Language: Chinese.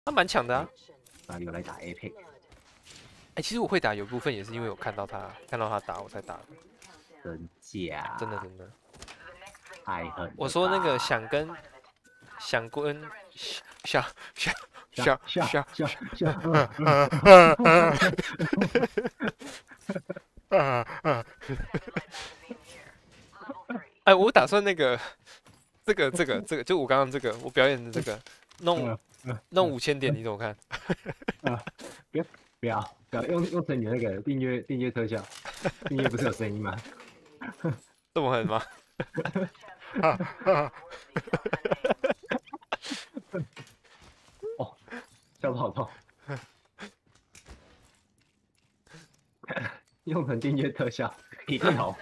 他蛮强的啊。哪里有来打 Apex？哎、其实我会打有部分也是因为我看到他打我才打的，真假？真的真的。太狠了我说那个吧！想跟想想下想想下下下，哎，我打算那个这个，就我刚刚这个我表演的这个弄弄5000点，你怎么看？啊！不要不要用成你的那个订阅特效，订阅不是有声音吗？这么狠吗？哦，笑得好痛，用成订阅特效，一定红。